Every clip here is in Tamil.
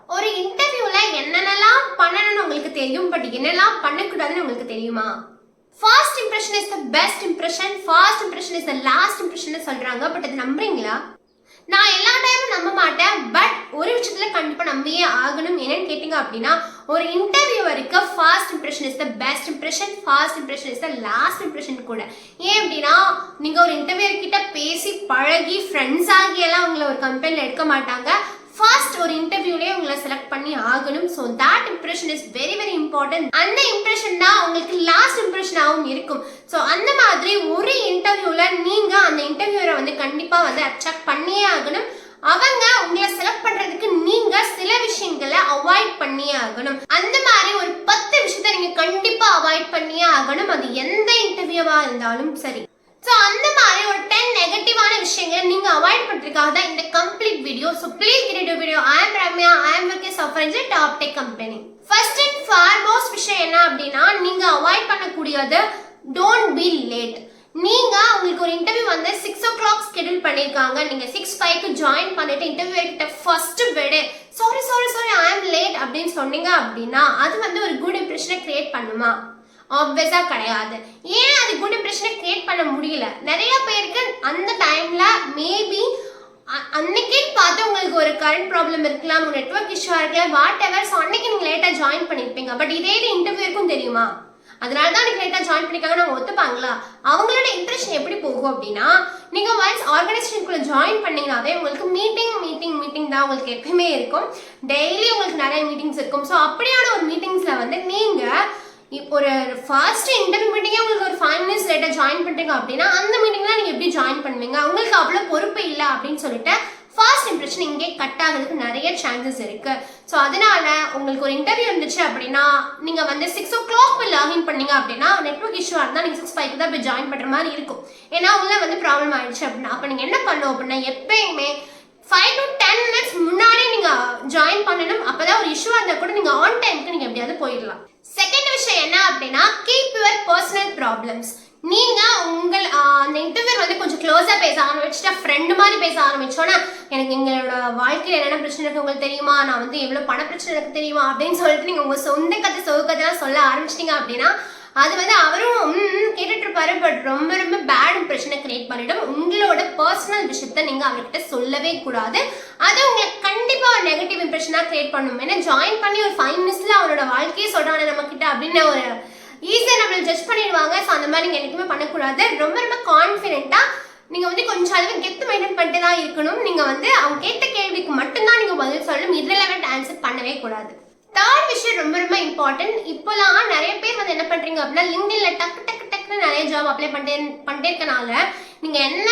ஒரு இன்டர்வியூல என்னென்னலாம் பண்ணணும்னு உங்களுக்கு தெரியும், பட் என்னெல்லாம் பண்ணக்கூடாதுன்னு உங்களுக்கு தெரியுமா? First impression is the best impression, first impression is the last impression சொல்றாங்க. பட் அது நம்புறீங்களா? நான் எல்லா டைமும் நம்ப மாட்டேன், பட் ஒரு விஷயத்துல கண்டிப்பா நம்பியே ஆகணும். என்னன்னு கேட்டீங்க அப்படின்னா, ஒரு இன்டர்வியூவருக்கு first impression is the best impression, first impression is the last impression கூட. ஏன் அப்படின்னா, நீங்க ஒரு இன்டர்வியூவர் கிட்ட பேசி பழகி ஃப்ரெண்ட்ஸ் ஆகி எல்லாம் உங்களை ஒரு கம்பெனில எடுக்க மாட்டாங்க. ஃபர்ஸ்ட் ஒரு இன்டர்வியூலயே உங்களை செலக்ட் பண்ணி ஆகணும். So that impression is very very important. அந்த இம்ப்ரெஷன் தான் உங்களுக்கு லாஸ்ட் இம்ப்ரெஷனாகவும் இருக்கும். ஸோ அந்த மாதிரி ஒரு இன்டர்வியூல நீங்க அந்த இன்டர்வியூரை வந்து கண்டிப்பா வந்து அட்ராக்ட் பண்ணியே ஆகணும். அவங்க உங்களை செலக்ட் பண்றதுக்கு நீங்க சில விஷயங்களை அவாய்ட் பண்ணியே ஆகணும். அந்த மாதிரி ஒரு 10 விஷயத்த நீங்க கண்டிப்பா அவாய்ட் பண்ணியே ஆகணும். அது எந்த இன்டர்வியூவா இருந்தாலும் சரி. ஸோ அந்த மாதிரி ஒரு 10 நெகட்டிவான விஷயங்களை நீங்க அவாய்ட் பண்றதுக்காக தான் இந்த complete video. So please get to video. I am Ramya, I am working software in top tech company. First and foremost விஷயம் என்ன அப்படின்னா, நீங்க அவாய்ட் பண்ணக்கூடியது டோன்ட் பி லேட். நீங்க உங்களுக்கு ஒரு இன்டர்வியூ வந்து 6 o'clock ஸ்கெடியூல் பண்ணிருக்காங்க. நீங்க 6:05க்கு ஜாயின் பண்ணிட்டு இன்டர்வியூ கிட்ட ஃபர்ஸ்ட் விட சாரி ஐ அம் லேட் அப்படின்னு சொன்னீங்க அப்படின்னா அது வந்து ஒரு குட் இம்ப்ரெஷனை கிரியேட் பண்ணுமா? ஆப்வியஸா கிடையாது. ஏன் அது குட் இம்ப்ரெஷனை கிரியேட் பண்ண முடியல? நிறைய பேருக்கு அந்த டைம்ல மேபி அன்னைக்கே பார்த்து உங்களுக்கு ஒரு கரண்ட் ப்ராப்ளம் இருக்கலாம், ஒரு நெட்வொர்க் இஷ்யூவா இருக்கலாம், வாட் எவர். ஸோ அன்னைக்கு நீங்க லேட்டா ஜாயின் பண்ணிருப்பீங்க. பட் இதே இன்டர்வியூக்கும் தெரியுமா, அதனால தான் நீங்க லேட்டா ஜாயின் பண்ணிருக்காங்க. நாங்க ஒத்துப்பாங்களா? அவங்களோட இம்ப்ரெஷன் எப்படி போகும் அப்படின்னா, நீங்க ஒன்ஸ் ஆர்கனைசேஷனுக்குள்ள ஜாயின் பண்ணீங்கன்னாவே உங்களுக்கு மீட்டிங் தான் உங்களுக்கு எப்பயுமே இருக்கும். டெய்லி உங்களுக்கு நிறைய மீட்டிங்ஸ் இருக்கும். ஸோ அப்படியான ஒரு மீட்டிங்ஸ்ல வந்து நீங்க இப்போ ஒரு ஃபர்ஸ்ட் இன்டர்வியூ மீட்டிங்கே உங்களுக்கு ஒரு 5 minutes லேட்டா ஜாயின் பண்றீங்க அப்படின்னா அந்த மீட்டிங்ல நீங்க எப்படி ஜாயின் பண்ணுவீங்க? உங்களுக்கு அவ்வளவு பொறுப்பு இல்லை அப்படின்னு சொல்லிட்டு ஃபர்ஸ்ட் இம்ப்ரெஷன் இங்கே கட் ஆகிறதுக்கு நிறைய சான்சஸ் இருக்கு. ஸோ அதனால உங்களுக்கு ஒரு இன்டர்வியூ இருந்துச்சு அப்படின்னா நீங்க வந்து 6 o'clock போய் லாகின் பண்ணீங்க அப்படின்னா நெட்வொர்க் இஷ்யூ இருந்தால் நீங்க 6:05க்கு தான் போய் ஜாயின் பண்ற மாதிரி இருக்கும். ஏன்னா உள்ள வந்து ப்ராப்ளம் ஆயிடுச்சு அப்படின்னா அப்ப நீங்க என்ன பண்ணணும் அப்படின்னா எப்பயுமே 5 to 10 minutes முன்னாடி நீங்க ஜாயின் பண்ணணும். அப்பதான் ஒரு இஷ்யூ இருந்தா கூட நீங்க ஆன் டைம்க்கு நீங்க எப்படியாவது போயிடலாம். செகண்ட் விஷயம் என்ன அப்படின்னா, கீப் யுவர் பர்சனல் ப்ராப்ளம்ஸ். நீங்க உங்கள் அந்த இன்டர்வியூ வந்து கொஞ்சம் க்ளோஸா பேச ஆரம்பிச்சுட்டா, ஃப்ரெண்டு மாதிரி பேச ஆரம்பிச்சோன்னா, எனக்கு எங்களோட வாழ்க்கையில் என்னென்ன பிரச்சனை இருக்கு உங்களுக்கு தெரியுமா, நான் வந்து எவ்வளவு பண பிரச்சனை எனக்கு தெரியுமா அப்படின்னு சொல்லிட்டு நீங்க உங்க சொந்த கதை சோகத்தெல்லாம் சொல்ல ஆரம்பிச்சிட்டீங்க அப்படின்னா அது வந்து அவரும் கேட்டுட்டு இருப்பாரு. பட் ரொம்ப ரொம்ப பேட் இம்ப்ரெஷனை கிரியேட் பண்ணிடும். உங்களோட பர்சனல் விஷயத்த நீங்க அவர்கிட்ட சொல்லவே கூடாது. அது உங்களுக்கு கண்டிப்பா ஒரு நெகட்டிவ் இம்ப்ரெஷனா கிரியேட் பண்ணும். ஏன்னா ஜாயின் பண்ணி ஒரு 5 minutesல அவரோட வாழ்க்கையை சொல்றாங்க நம்ம கிட்ட அப்படின்னு ஒரு ஈஸியா நம்மள ஜட்ஜ் பண்ணிடுவாங்க. ஸோ அந்த மாதிரி நீங்க என்னைக்குமே பண்ணக்கூடாது. ரொம்ப ரொம்ப கான்ஃபிடென்ட்டா நீங்க வந்து கொஞ்சம் அளவு கெத்து மெயின்டைன் பண்ணிட்டு தான் இருக்கணும். நீங்க வந்து அவங்க கேட்ட கேள்விக்கு மட்டும்தான் நீங்க பதில் சொல்லணும். irrelevant ஆன்சர் பண்ணவே கூடாது. தேர்ட் விஷயம் ரொம்ப ரொம்ப இம்பார்ட்டன்ட். இப்போலாம் நிறைய பேர் வந்து என்ன பண்றீங்க அப்படின்னா, லிங்க்டின்ல டக்குன்னு நிறைய ஜாப் அப்ளை பண்ணிட்டே இருக்கனால நீங்க என்ன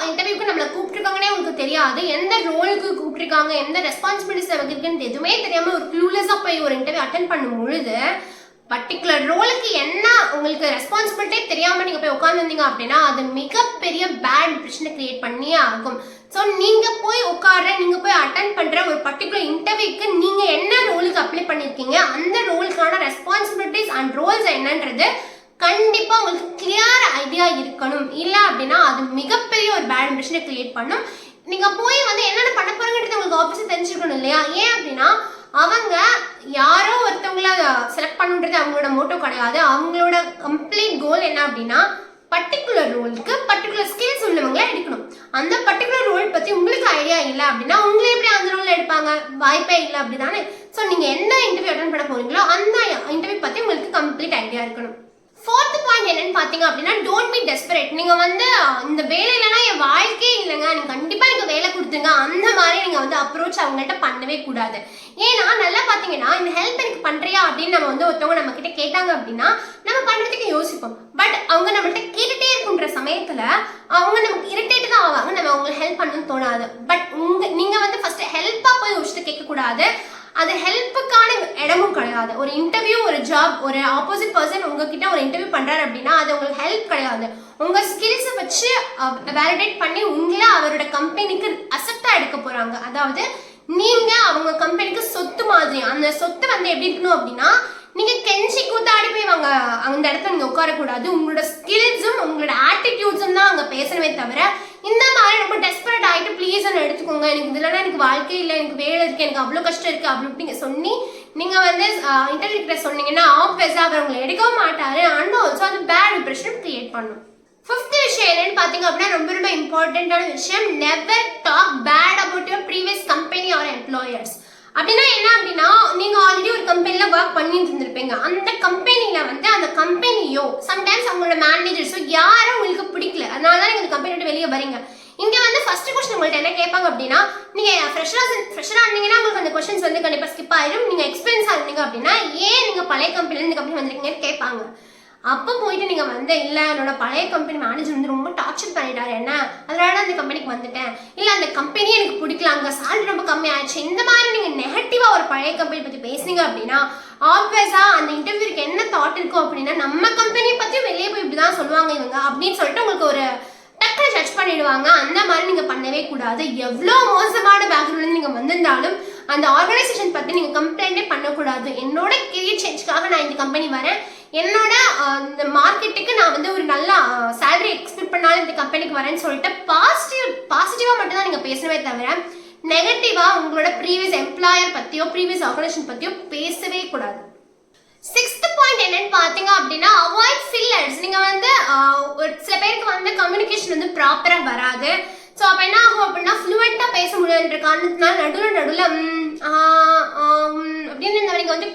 இன்டர்வியூக்கு நம்மளை கூப்பிட்டுருக்காங்கன்னே உங்களுக்கு தெரியாது. எந்த ரோலுக்கு கூப்பிட்டுருக்காங்க, எந்த ரெஸ்பான்சிபிலிட்டிஸ் நமக்கு இருக்குன்னு எதுவுமே தெரியாம ஒரு க்ளூலெஸ்ஸா போய் ஒரு இன்டர்வியூ அட்டென்ட் பண்ணும் பொழுது பர்டிகுலர் ரோலுக்கு என்ன உங்களுக்கு ரெஸ்பான்சிபிலிட்டியே தெரியாம நீங்க போய் உட்காந்துருந்தீங்க அப்படின்னா அது மிகப்பெரிய பேட் இம்ப்ரெஷனை கிரியேட் பண்ணியே ஆகும். ஸோ நீங்க போய் நீங்க போய் அட்டென்ட் பண்ற ஒரு பர்டிகுலர் இன்டர்வியூக்கு நீங்க என்ன ரோலுக்கு அப்ளை பண்ணிருக்கீங்க, அந்த ரோலுக்கான ரெஸ்பான்சிபிலிட்டிஸ் அண்ட் ரோல்ஸ் என்னன்றது கண்டிப்பா உங்களுக்கு கிளியர் ஐடியா இருக்கணும். இல்லை அப்படின்னா அது மிகப்பெரிய ஒரு பேட் இம்ப்ரெஷனை கிரியேட் பண்ணும். நீங்க போய் வந்து என்னென்ன பண்ண போறீங்கன்றது உங்களுக்கு ஆப்ஷன் தெரிஞ்சுக்கணும் இல்லையா? ஏன் அப்படின்னா அவங்க யாரோ ஒருத்தவங்கள செலக்ட் பண்ணுன்றது அவங்களோட மோட்டோ கிடையாது. அவங்களோட கம்ப்ளீட் கோல் என்ன அப்படின்னா பர்டிகுலர் ரோலுக்கு பர்டிகுலர் ஸ்கில்ஸ் உள்ளவங்கள எடுக்கணும். அந்த பர்டிகுலர் ரோல் பத்தி உங்களுக்கு ஐடியா இல்லை அப்படின்னா உங்களை எப்படி அந்த ரோல்ல எடுப்பாங்க? வாய்ப்பே இல்லை அப்படிதானே? ஸோ நீங்க என்ன இன்டர்வியூ அட்டென்ட் பண்ண போறீங்களோ அந்த இன்டர்வியூ பத்தி உங்களுக்கு கம்ப்ளீட் ஐடியா இருக்கணும். ஃபோர்த் பாயிண்ட் என்னன்னு பாத்தீங்க அப்படின்னா, டோன்ட் பி டெஸ்பரேட். நீங்க வந்து இந்த வேலை இல்லைன்னா என் வாழ்க்கையே இல்லைங்க, நீங்க கண்டிப்பா எனக்கு வேலை கொடுத்துங்க அந்த மாதிரி நீங்க வந்து அப்ரோச் அவங்கள்ட்ட பண்ணவே கூடாது. ஏன்னா நல்லா பாத்தீங்கன்னா இந்த ஹெல்ப் எனக்கு பண்றியா அப்படின்னு நம்ம வந்து ஒருத்தவங்க நம்ம கிட்ட கேட்டாங்க அப்படின்னா நம்ம பண்றதுக்கு யோசிப்போம். பட் அவங்க நம்மள்ட்ட கேட்டுட்டே இருக்குன்ற சமயத்துல அவங்க நமக்கு இரிட்டேட் தான் ஆவாங்க. நம்ம அவங்களுக்கு ஹெல்ப் பண்ணணும்னு தோணாது. பட் நீங்க வந்து ஃபர்ஸ்ட் ஹெல்ப்பா போய் யோசிச்சுட்டு கேட்க கூடாது. அது ஹெல்ப்புக்கான இடமும் கிடையாது. ஒரு இன்டர்வியூ, ஒரு ஜாப், ஒரு ஆப்போசிட் பர்சன் உங்ககிட்ட ஒரு இன்டர்வியூ பண்றாரு அப்படின்னா அது உங்களுக்கு ஹெல்ப் கிடையாது. உங்க ஸ்கில்ஸை வச்சு வேலிடேட் பண்ணி உங்களை அவரோட கம்பெனிக்கு அசெப்டா எடுக்க போறாங்க. அதாவது நீங்க அவங்க கம்பெனிக்கு சொத்து மாதிரி. அந்த சொத்து வந்து எப்படி இருக்கணும் அப்படின்னா நீங்க கெஞ்சி கூத்தாடி போய் வாங்க அந்த இடத்துல நீங்க உட்காரக்கூடாது. உங்களோட ஸ்கில்ஸும் உங்களோட ஆட்டிடியூட்ஸும் தான் அங்க பேசணுமே தவிர இந்த மாதிரி ரொம்ப டெஸ்பரேட் ஆகிட்டு ப்ளீஸ் என்ன எடுத்துக்கோங்க, எனக்கு இதெல்லாம் எனக்கு வாழ்க்கை இல்லை, எனக்கு வேலை இருக்கு, எனக்கு அவ்வளோ கஷ்டம் இருக்கு அப்படி நீங்க சொன்னி நீங்க வந்து இன்டர்வியூ கிட்ட சொன்னீங்கன்னா ஆப்வியஸா அவர் உங்களை எடுக்கவும் மாட்டாரு. அண்ட் ஆல்சோ அது பேட் இம்ப்ரெஷன் கிரியேட் பண்ணும். 5th விஷயம் என்னன்னு பாத்தீங்க அப்படின்னா ரொம்ப ரொம்ப இம்பார்ட்டன்டான விஷயம், never talk bad about your previous company or employers. அப்படின்னா என்ன அப்படின்னா நீங்க ஆல்ரெடி ஒரு கம்பெனில ஒர்க் பண்ணிட்டு இருந்திருப்பீங்க. அந்த கம்பெனில வந்து அந்த கம்பெனியோ சம்டைம்ஸ் அவங்களோட மேனேஜர்ஸோ யாரும் உங்களுக்கு பிடிக்கல, அதனாலதான் நீங்க அந்த கம்பெனி விட்டு வெளியே வரீங்க. இங்க வந்து ஃபர்ஸ்ட் क्वेश्चन உங்கள்ட்ட என்ன கேட்பாங்க அப்படின்னா, நீங்க ஃப்ரெஷரா இருந்தீங்கன்னா உங்களுக்கு அந்த क्वेश्चंस வந்து கண்டிப்பா ஸ்கிப் ஆயிடும். நீங்க எக்ஸ்பீரியன்ஸா இருந்தீங்க அப்படின்னா ஏன் நீங்க பழைய கம்பெனில இந்த கம்பெனி வந்திருக்கீங்கன்னு கேட்பாங்க. அப்போ போயிட்டு நீங்க வந்து இல்ல என்னோட பழைய கம்பெனி மேனேஜர் வந்து ரொம்ப டார்ச்சர் பண்ணிட்டாரு என்ன, அதனால அந்த கம்பெனிக்கு வந்துட்டேன், இல்ல அந்த கம்பெனியே எனக்கு பிடிக்கல, அங்க சேலரி ரொம்ப கம்மி ஆயிடுச்சு, இந்த மாதிரி நீங்க நெகட்டிவா ஒரு பழைய கம்பெனி பத்தி பேசுனீங்க அப்படின்னா ஆப்வியஸா அந்த இன்டர்வியூக்கு என்ன தாட் இருக்கும் அப்படின்னா நம்ம கம்பெனியை பத்தி வெளியே போய் இப்படிதான் சொல்லுவாங்க இவங்க அப்படின்னு சொல்லிட்டு உங்களுக்கு ஒரு டக்குனு ஜட்ஜ் பண்ணிடுவாங்க. அந்த மாதிரி நீங்க பண்ணவே கூடாது. எவ்வளவு மோசமான பேக்ரவுண்ட்ல நீங்க வந்திருந்தாலும் அந்த ஆர்கனைசேஷன் பத்தி நீங்க கம்ப்ளைண்டே பண்ணக்கூடாது. என்னோட கெரியர் சேஞ்சுக்காக நான் இந்த கம்பெனி வரேன், என்னோட இந்த மார்க்கெட்டுக்கு நான் வந்து ஒரு நல்ல சேலரி எக்ஸ்பெக்ட் பண்ணாலும் இந்த கம்பெனிக்கு வரேன்னு சொல்லிட்டு பாசிட்டிவா மட்டும் தான் நீங்க பேசவே தவிர நெகட்டிவா உங்களோட ப்ரீவியஸ் எம்ப்ளாயர் பத்தியோ ப்ரீவியஸ் ஆர்கனைசேஷன் பத்தியோ பேசவே கூடாது. 6th பாயிண்ட் என்னன்னு பாத்தீங்க அப்படின்னா அவாய்ட் ஃபில்லர்ஸ். நீங்க வந்து சில பேருக்கு வந்து கம்யூனிகேஷன் வந்து ப்ராப்பரா வராது. ஸோ அப்போ என்ன ஆகும் அப்படின்னா ஃப்ளூவெண்டா பேச முடியாதுன்ற காரணத்தினால நடுவில் அப்படின்னு நீங்க வந்து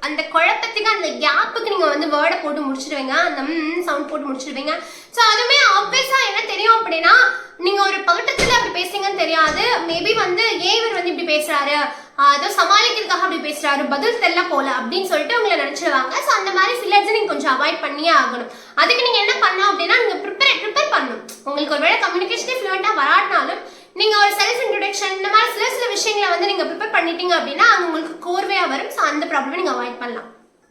அந்த குழப்பத்துக்கு அந்த கேப்புக்கு நீங்க வந்து வேர்டை போட்டு முடிச்சிடுவீங்க, அந்த சவுண்ட் போட்டு முடிச்சிடுவீங்க. ஸோ அதுவுமே ஆப்வியஸா என்ன தெரியும் அப்படின்னா நீங்க ஒரு பகட்டத்துல அப்படி பேசுறீங்கன்னு தெரியாது. மேபி வந்து ஏன் இவர் வந்து இப்படி பேசுறாரு, ஏதோ சமாளிக்கிறதுக்காக அப்படி பேசுறாரு, பதில் தெரியல போல அப்படின்னு சொல்லிட்டு உங்களை நினைச்சிருவாங்க. ஸோ அந்த மாதிரி ஃபில்லர்ஸ் நீங்க கொஞ்சம் அவாய்ட் பண்ணியே ஆகணும். அதுக்கு நீங்க என்ன பண்ணணும் அப்படின்னா நீங்க ப்ரிப்பேர் பண்ணணும். உங்களுக்கு ஒருவேளை கம்யூனிகேஷனே ஃப்ளூவெண்டா வராட்டினாலும் நீங்க ஒரு செல்ஃப் இன்ட்ரோடக்ஷன் இந்த மாதிரி சில விஷயங்களை வந்து நீங்க ப்ரிப்பேர் பண்ணிட்டீங்க அப்படின்னா உங்களுக்கு கோர்வையா வரும். ஸோ அந்த ப்ராப்ளம் நீங்க அவாய்ட் பண்ணலாம்.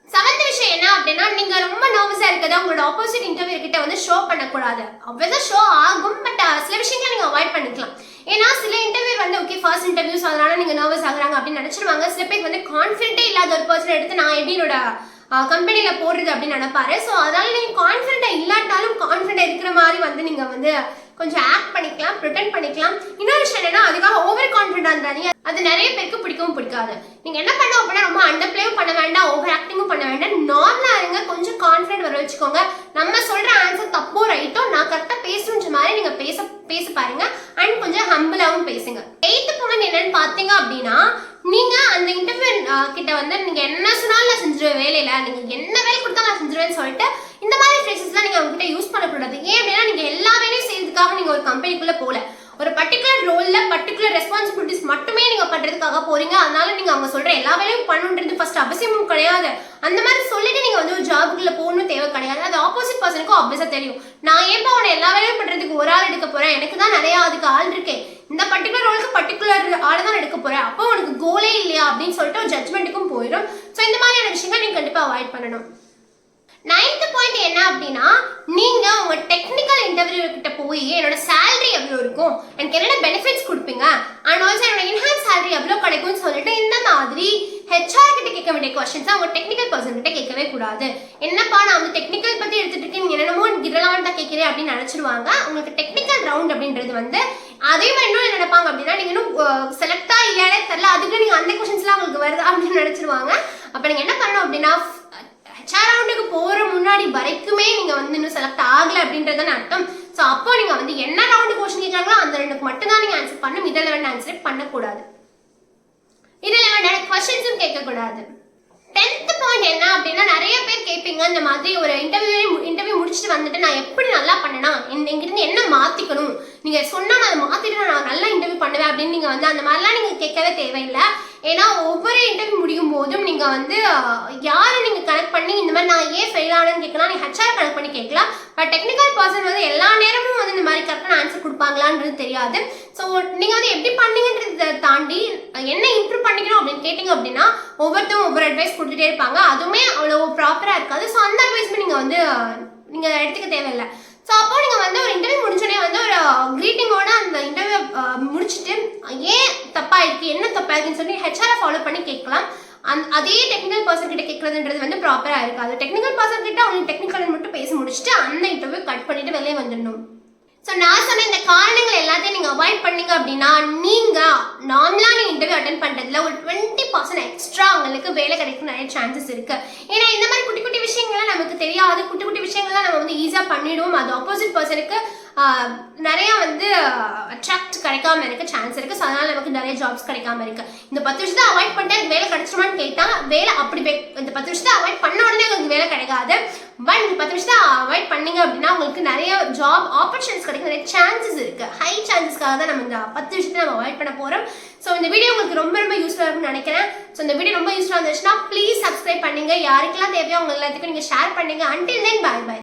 7th விஷயம் என்ன அப்படின்னா நீங்க ரொம்ப நர்வஸா இருக்கிறதா உங்களோட ஆப்போசிட் இன்டர்வியூ கிட்ட வந்து ஷோ பண்ணக்கூடாது. அவ்வளோ ஷோ ஆகும், பட் சில விஷயங்களை நீங்க அவாய்ட் பண்ணிக்கலாம். ஏன்னா சில இன்டர்வியூ வந்து ஓகே ஃபர்ஸ்ட் இன்டர்வியூஸ் அதனால நீங்க நர்வஸ் ஆகுறாங்க அப்படின்னு நினைச்சிருவாங்க. சில பேருக்கு வந்து கான்ஃபிடென்ட்டே இல்லாத ஒரு பர்சன் எடுத்து நான் எப்படி என்னோட கம்பெனில போடுறது அப்படின்னு நினைப்பாரு. ஸோ அதனால நீங்க கான்ஃபிடென்ட்டா இல்லாட்டாலும் கான்ஃபிடென்ட்டா இருக்கிற மாதிரி வந்து நீங்க வந்து கொஞ்சம் ஆக்ட் பண்ணிக்கலாம், ப்ரிட்டெண்ட் பண்ணிக்கலாம். இன்னொரு விஷயம் என்னன்னா அதுக்காக ஓவர் கான்ஃபிடென்ட்டா இருந்தாங்க அது நிறைய பேருக்கு பிடிக்கவும் பிடிக்காது. நீங்க என்ன பண்ணணும் அப்படின்னா ரொம்ப அண்டர் பிளேவும் பண்ண வேண்டாம், ஓவர் ஆக்டிங்கும் பண்ண வேண்டாம், நார்மலா இருங்க, கொஞ்சம் கான்ஃபிடென்ட் வர வச்சுக்கோங்க. நம்ம சொல்ற ஆன்சர் தப்போ ரைட்டோ நான் கரெக்டா பேசணுன்ற மாதிரி நீங்க பேச பாருங்க. அண்ட் கொஞ்சம் ஹம்பிளாவும் பேசுங்க. 8th பாயிண்ட் என்னன்னு பாத்தீங்க அப்படின்னா நீங்க அந்த இன்டர்வியூ கிட்ட வந்து நீங்க என்ன சொன்னாலும் நான் செஞ்சிருவேன் வேலையில, நீங்க என்ன வேலை கொடுத்தா நான் செஞ்சிருவேன்னு சொல்லிட்டு இந்த மாதிரி ஃப்ரேசஸ்லாம் நீங்க அவங்க கிட்ட யூஸ் பண்ணக்கூடாது. ஏன் அப்படின்னா நீங்க எல்லா வேலையும் செய்யறதுக்காக நீங்க ஒரு கம்பெனிக்குள்ள போல, ஒரு பர்டிகுலர் ரோல்ல பர்டிகுலர் ரெஸ்பான்சிபிலிட்டிஸ் மட்டுமே நீங்க பண்றதுக்காக போறீங்க. அதனால நீங்க அவங்க சொல்ற எல்லா வேலையும் பண்ணுன்றது ஃபர்ஸ்ட் அவசியமும் கிடையாது. அந்த மாதிரி சொல்லிட்டு நீங்க வந்து ஒரு ஜாபுக்குள்ள போகணும் தேவை கிடையாது. அது ஆப்போசிட் பர்சனுக்கும் ஆப்வியஸா தெரியும். நான் ஏன்பா அவனை எல்லா வேலையும் பண்றதுக்கு ஒரு ஆள் எடுக்க போறேன், எனக்கு தான் நிறைய அதுக்கு ஆள் இருக்கேன், இந்த பர்டிகுலர் ரோலுக்கு பர்டிகுலர் ஆளை தான் எடுக்க போறேன், அப்போ உனக்கு கோலே இல்லையா அப்படின்னு சொல்லிட்டு ஒரு ஜட்மெண்ட்டுக்கும் போயிடும். ஸோ இந்த மாதிரியான விஷயங்கள் நீங்க கண்டிப்பா அவாய்ட் பண்ணணும். 9th பாயிண்ட் என்ன அப்படின்னா நீங்க உங்க டெக்னிக்கல் இன்டர்வியூ கிட்ட போய் என்னோட சேலரி எவ்வளவு இருக்கும், எனக்கு என்னென்ன பெனிஃபிட்ஸ் கொடுப்பீங்க, அண்ட் ஆல்சோ என்னோட இன்ஹான்ஸ் சேலரி எவ்வளவு கிடைக்கும்னு சொல்லிட்டு இந்த மாதிரி ஹெச்ஆர் கிட்ட கேட்க வேண்டிய क्वेश्चंस அவங்க டெக்னிக்கல் பர்சன் கிட்ட கேட்கவே கூடாது. என்னப்பா நான் வந்து டெக்னிக்கல் பத்தி எடுத்துட்டு இருக்கேன், நீங்க என்னமோ இரலவெண்டா கேட்கிறேன் அப்படின்னு நினைச்சிருவாங்க. உங்களுக்கு டெக்னிக்கல் ரவுண்ட் அப்படின்றது வந்து அதே மாதிரி இன்னும் என்ன நினைப்பாங்க அப்படின்னா நீங்க இன்னும் செலக்டா இல்லையானே தெரியல, அதுக்கு நீங்க அந்த क्वेश्चंसலாம் உங்களுக்கு வருது அப்படின்னு நினைச்சிருவாங்க. அப்ப நீங்க என்ன பண்ணணும் அப்படின்னா ஹெச்ஆர் ரவுண்டுக்கு போற முன்னாடி வரைக்குமே நீங்க வந்து இன்னும் செலக்ட் ஆகல அப்படின்றத அர்த்தம். ஸோ அப்போ நீங்க வந்து என்ன ரவுண்டு क्वेश्चन கேட்கறாங்களோ அந்த ரெண்டுக்கு மட்டும் தான் நீங்க ஆன்சர் பண்ணணும். இதில் வேண்டாம் ஆன்சர் பண்ணக்கூடாது, இதில் வேண்டாம் क्वेश्चंஸும் கேட்கக்கூடாது. 10th பாயிண்ட் என்ன அப்படின்னா நிறைய பேர் கேட்பீங்க இந்த மாதிரி ஒரு இன்டர்வியூ முடிச்சுட்டு வந்துட்டு நான் எப்படி நல்லா பண்ணனா, எங்கிட்ட என்ன மாத்திக்கணும், நீங்க சொன்னா நான் மாத்திட்டு நான் நல்லா இன்டர்வியூ பண்ணுவேன் அப்படின்னு நீங்க வந்து அந்த மாதிரிலாம் நீங்க கேட்கவே தேவையில்லை. ஏன்னா ஒவ்வொரு இன்டர்வியூ முடியும் போதும் நீங்க வந்து யாரை நீங்க கனெக்ட் பண்ணி இந்த மாதிரி நான் ஏன் ஃபெயில் ஆனேன்னு கேட்கலாம், நீங்க ஹெச்ஆர் கனெக்ட் பண்ணி கேட்கலாம். பட் டெக்னிக்கல் பர்சன் வந்து எல்லா நேரமும் வந்து இந்த மாதிரி கரெக்டான ஆன்சர் கொடுப்பாங்களான்றது தெரியாது. ஸோ நீங்க வந்து எப்படி பண்ணீங்கன்றதை தாண்டி என்ன இம்ப்ரூவ் பண்ணிக்கணும் அப்படின்னு கேட்டீங்க அப்படின்னா ஒவ்வொருத்தரும் ஒவ்வொரு அட்வைஸ் கொடுத்துட்டே இருப்பாங்க, அதுவுமே அவ்வளோ ப்ராப்பரா இருக்காது. ஸோ அந்த அட்வைஸ்மே நீங்க எடுத்துக்க தேவையில்லை. ஸோ அப்போ நீங்க வந்து ஒரு இன்டர்வியூ முடிச்சோடனே வந்து ஒரு கிரீட்டிங்கோட அந்த இன்டர்வியூ முடிச்சுட்டு ஏன் தப்பா இருக்கு என்ன தப்பா இருக்குன்னு சொல்லி ஹெச்ஆரை ஃபாலோ பண்ணி கேட்கலாம். அதே டெக்னிக்கல் பர்சன் கிட்ட கேட்கறதுன்றது வந்து ப்ராப்பரா இருக்காது. டெக்னிக்கல் பர்சன் கிட்ட அவங்க டெக்னிக்கல் மட்டும் பேசி முடிச்சுட்டு அந்த இன்டர்வியூ கட் பண்ணிட்டு வெளியே வந்துடணும். ஸோ நான் சொன்ன இந்த காரணங்கள் எல்லாத்தையும் நீங்கள் அவாய்ட் பண்ணீங்க அப்படின்னா நீங்கள் நார்மலாக நீங்கள் இன்டர்வியூ அட்டென்ட் பண்ணுறதுல ஒரு 20% எக்ஸ்ட்ரா உங்களுக்கு வேலை கிடைக்க நிறைய சான்சஸ் இருக்குது. ஏன்னா இந்த மாதிரி குட்டி குட்டி விஷயங்கள்லாம் நமக்கு தெரியாது. குட்டி குட்டி விஷயங்கள்லாம் நம்ம வந்து ஈஸியாக பண்ணிவிடுவோம். அது ஆப்போசிட் பர்சனுக்கு நிறையா வந்து அட்ராக்ட் கிடைக்காம இருக்க சான்ஸ் இருக்குது. ஸோ அதனால் நமக்கு நிறைய ஜாப்ஸ் கிடைக்காம இருக்குது. இந்த 10 விஷயத்தை அவாய்ட் பண்ணிட்டு எனக்கு வேலை கிடைச்சிருமான்னு கேட்டால் வேலை அப்படி இந்த 10 விஷயத்தை அவாய்ட் பண்ண உடனே உங்களுக்கு வேலை கிடைக்காது. பட் இந்த 10 விஷயத்தை அவாய்ட் பண்ணீங்க அப்படின்னா உங்களுக்கு நிறைய ஜாப் ஆப்பர்ச்சுனிட்டிஸ் கிடைக்க நிறைய சான்சஸ் இருக்குது. ஹை சான்சஸ்க்காக தான் நம்ம இந்த 10 விஷயத்தை நம்ம அவாய்ட் பண்ண போகிறோம். ஸோ இந்த வீடியோ உங்களுக்கு ரொம்ப ரொம்ப யூஸ்ஃபுல்லாக இருக்கும்னு நினைக்கிறேன். ஸோ இந்த வீடியோ ரொம்ப யூஸ்ஃபுல்லாக இருந்துச்சுன்னா ப்ளீஸ் சப்ஸ்கிரைப் பண்ணுங்கள். யாருக்கெல்லாம் தேவையோ அவங்க எல்லாத்துக்கும் நீங்கள் ஷேர் பண்ணுங்கள். Until then bye by.